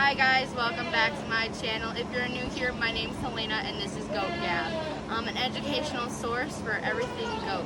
Hi guys, welcome back to my channel. If you're new here, my name's Helena and this is GoatGab, an educational source for everything goat.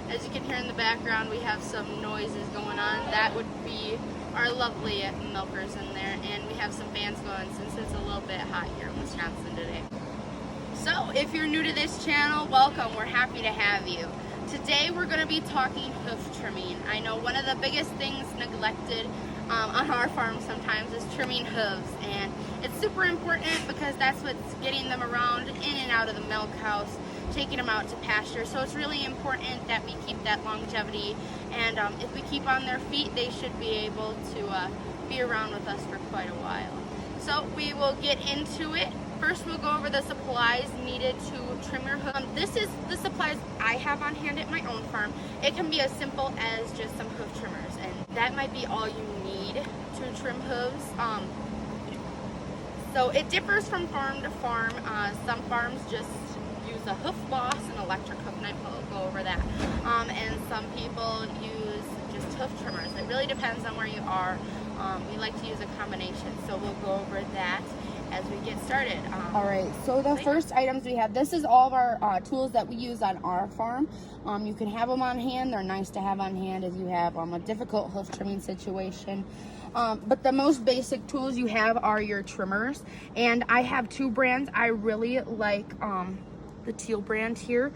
As you can hear in the background, we have some noises going on. That would be our lovely milkers in there, and we have some fans going since it's a little bit hot here in Wisconsin today. So if you're new to this channel, welcome. We're happy to have you. Today we're going to be talking hoof trimming. I know one of the biggest things neglected on our farm sometimes is trimming hooves, and it's super important because that's what's getting them around in and out of the milk house, taking them out to pasture. So it's really important that we keep that longevity, and if we keep on their feet, they should be able to be around with us for quite a while. So we will get into it. First, we'll go over the supplies needed to trim your hoof. This is the supplies I have on hand at my own farm. It can be as simple as just some hoof trimmers, and that might be all you need to trim hooves. So it differs from farm to farm. Some farms just use a hoof boss, an electric hoof knife. We'll go over that. And some people use just hoof trimmers. It really depends on where you are. We like to use a combination, so we'll go over that as we get started. All right, so the first items we have, this is all of our tools that we use on our farm. You can have them on hand. They're nice to have on hand if you have a difficult hoof trimming situation. But the most basic tools you have are your trimmers, and I have two brands. I really like the teal brand here.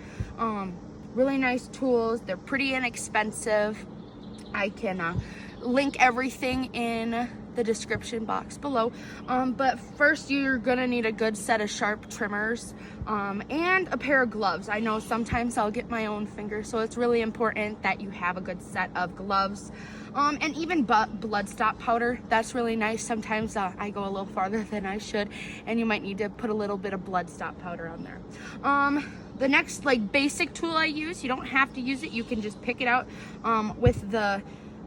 Really nice tools. They're pretty inexpensive. I can link everything in the description box below, but first you're gonna need a good set of sharp trimmers and a pair of gloves. I know sometimes I'll get my own finger, so it's really important that you have a good set of gloves, and even blood stop powder. That's really nice. Sometimes I go a little farther than I should, and you might need to put a little bit of blood stop powder on there. The next basic tool I use, you don't have to use it, you can just pick it out with the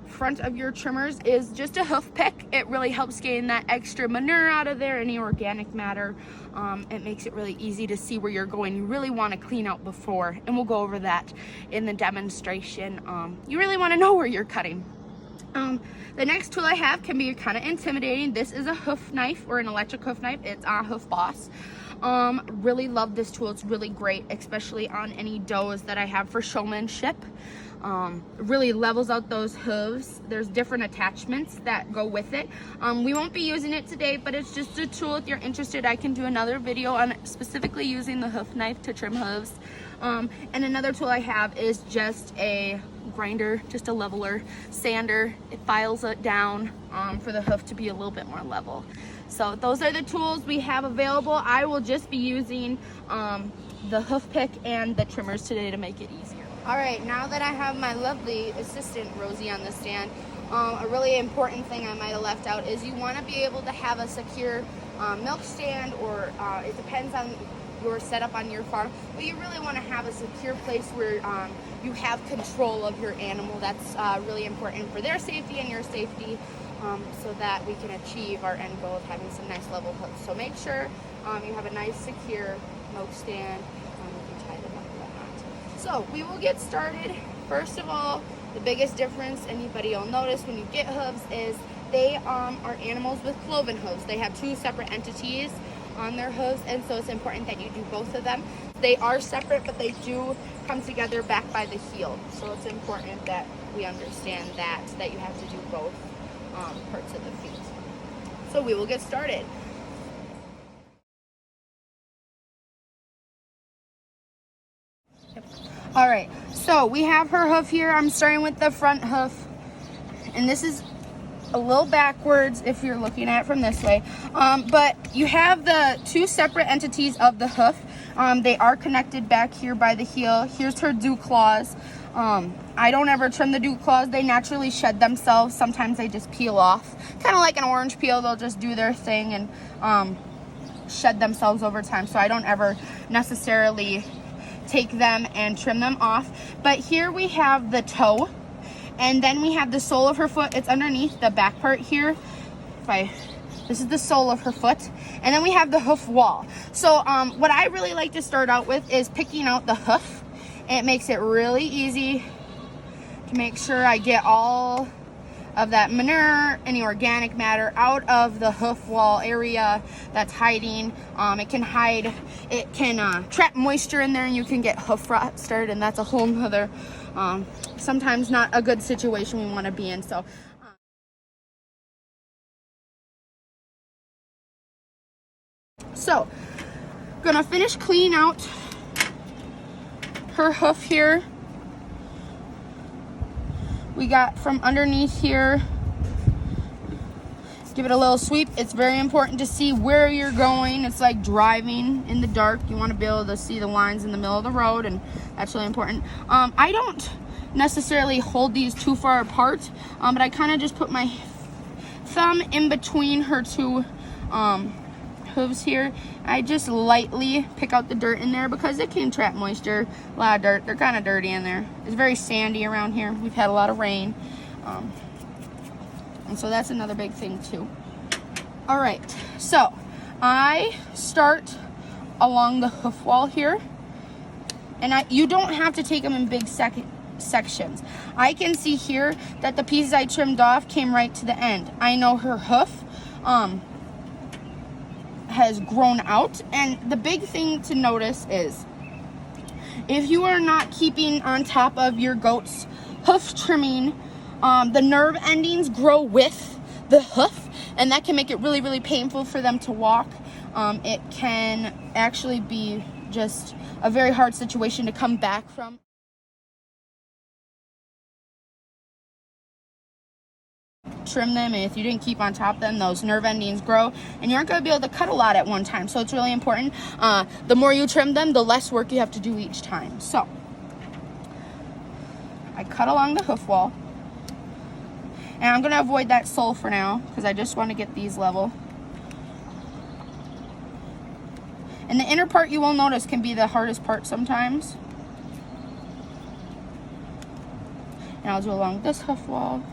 front of your trimmers, is just a hoof pick. It really helps gain that extra manure out of there, any organic matter. It makes it really easy to see where you're going. You really want to clean out before, and we'll go over that in the demonstration. You really want to know where you're cutting. The next tool I have can be kind of intimidating. This is a hoof knife, or an electric hoof knife. It's a hoof boss. Really love this tool. It's really great, especially on any does that I have for showmanship. Really levels out those hooves. There's different attachments that go with it. We won't be using it today, but it's just a tool. If you're interested, I can do another video on specifically using the hoof knife to trim hooves. And another tool I have is just a grinder, just a leveler, sander. It files it down for the hoof to be a little bit more level. So those are the tools we have available. I will just be using the hoof pick and the trimmers today to make it easier. All right, now that I have my lovely assistant Rosie on the stand, a really important thing I might have left out is you want to be able to have a secure milk stand, or it depends on your setup on your farm, but you really want to have a secure place where you have control of your animal. That's really important for their safety and your safety, so that we can achieve our end goal of having some nice level hooves. So make sure you have a nice secure milk stand. You can tie them up and whatnot. So we will get started. First of all, the biggest difference anybody will notice when you get hooves is they are animals with cloven hooves. They have two separate entities on their hooves, and so it's important that you do both of them. They are separate, but they do come together back by the heel. So it's important that we understand that you have to do both parts of the feet. So we will get started. All right, so we have her hoof here. I'm starting with the front hoof, and this is a little backwards if you're looking at it from this way, but you have the two separate entities of the hoof. They are connected back here by the heel. Here's her dew claws. I don't ever trim the dew claws. They naturally shed themselves. Sometimes they just peel off, kind of like an orange peel. They'll just do their thing and shed themselves over time, so I don't ever necessarily take them and trim them off. But here we have the toe, and then we have the sole of her foot. It's underneath the back part here. This is the sole of her foot, and then we have the hoof wall. So what I really like to start out with is picking out the hoof. It makes it really easy to make sure I get all of that manure, any organic matter out of the hoof wall area that's hiding. It can trap moisture in there, and you can get hoof rot started, and that's a whole nother, sometimes not a good situation we want to be in. So, gonna finish cleaning out her hoof here. We got from underneath here. Give it a little sweep. It's very important to see where you're going. It's like driving in the dark. You want to be able to see the lines in the middle of the road, and that's really important. I don't necessarily hold these too far apart, but I kind of just put my thumb in between her two hooves here. I just lightly pick out the dirt in there because it can trap moisture. A lot of dirt. They're kind of dirty in there. It's very sandy around here. We've had a lot of rain. And so that's another big thing too. All right, so I start along the hoof wall here, and you don't have to take them in big sections. I can see here that the pieces I trimmed off came right to the end. I know her hoof has grown out, and the big thing to notice is if you are not keeping on top of your goat's hoof trimming, the nerve endings grow with the hoof, and that can make it really, really painful for them to walk. It can actually be just a very hard situation to come back from. Trim them, and if you didn't keep on top of them, those nerve endings grow, and you aren't going to be able to cut a lot at one time. So it's really important. The more you trim them, the less work you have to do each time. So I cut along the hoof wall. And I'm going to avoid that sole for now because I just want to get these level. And the inner part, you will notice, can be the hardest part sometimes. And I'll do along this hoof wall.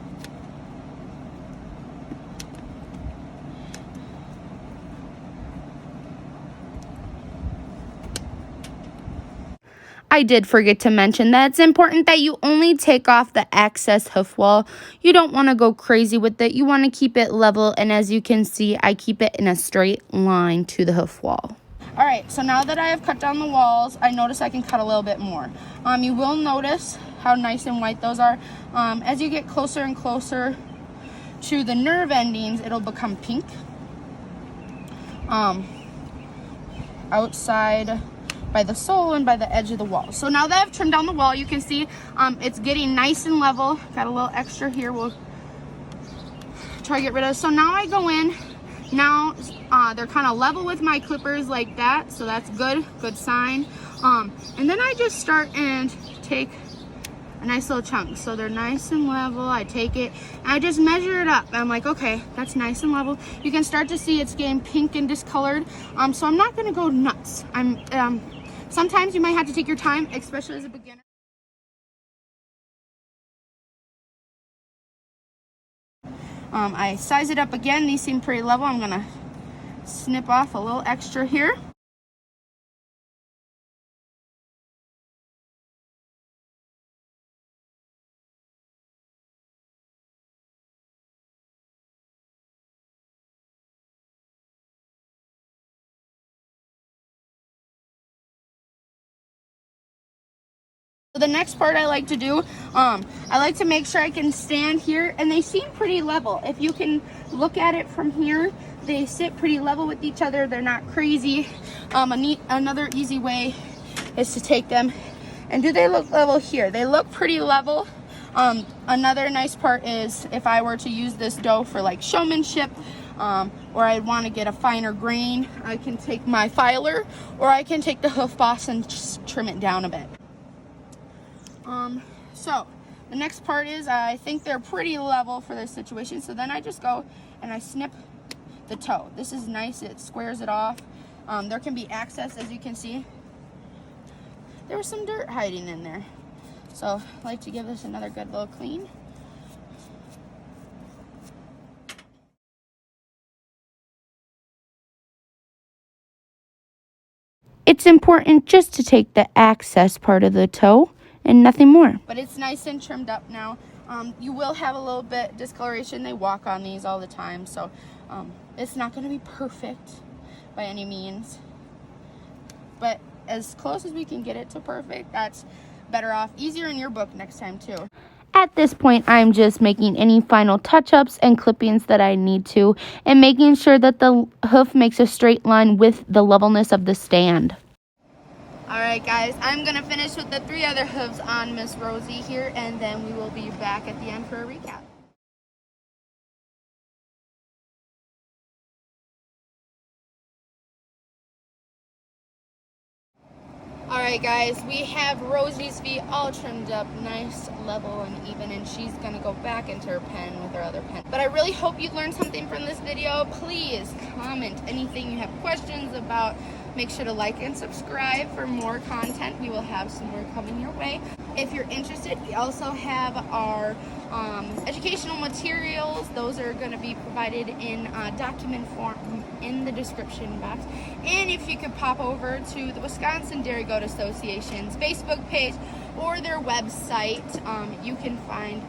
I did forget to mention that it's important that you only take off the excess hoof wall. You don't want to go crazy with it. You want to keep it level, and as you can see, I keep it in a straight line to the hoof wall. All right, so now that I have cut down the walls, I notice I can cut a little bit more. You will notice how nice and white those are. As you get closer and closer to the nerve endings, it'll become pink. Outside by the sole and by the edge of the wall. So now that I've trimmed down the wall, you can see it's getting nice and level. Got a little extra here. We'll try to get rid of. So now I go in. Now they're kind of level with my clippers like that. So that's good sign. And then I just start and take a nice little chunk. So they're nice and level. I take it and I just measure it up. I'm like, okay, that's nice and level. You can start to see it's getting pink and discolored. So I'm not going to go nuts. Sometimes you might have to take your time, especially as a beginner. I size it up again. These seem pretty level. I'm gonna snip off a little extra here. The next part I like to do, I like to make sure I can stand here, and they seem pretty level. If you can look at it from here, they sit pretty level with each other. They're not crazy. Another easy way is to take them, and do they look level here? They look pretty level. Another nice part is if I were to use this dough for like showmanship, or I want to get a finer grain, I can take my filer, or I can take the hoof boss and just trim it down a bit. So the next part is I think they're pretty level for this situation. So then I just go and I snip the toe. This is nice. It squares it off. There can be access, as you can see. There was some dirt hiding in there. So I like to give this another good little clean. It's important just to take the access part of the toe and nothing more. But it's nice and trimmed up now. You will have a little bit discoloration. They walk on these all the time, so it's not going to be perfect by any means. But as close as we can get it to perfect, that's better off. Easier in your book next time too. At this point, I'm just making any final touch-ups and clippings that I need to, and making sure that the hoof makes a straight line with the levelness of the stand. Alright guys, I'm going to finish with the 3 other hooves on Miss Rosie here, and then we will be back at the end for a recap. Alright guys, we have Rosie's feet all trimmed up, nice, level, and even, and she's going to go back into her pen with her other pen. But I really hope you learned something from this video. Please comment anything you have questions about. Make sure to like and subscribe for more content. We will have some more coming your way. If you're interested, we also have our educational materials. Those are going to be provided in document form in the description box. And if you could pop over to the Wisconsin Dairy Goat Association's Facebook page or their website, you can find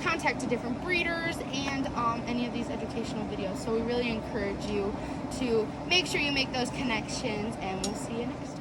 contact to different breeders and any of these educational videos. So we really encourage you to make sure you make those connections, and we'll see you next time.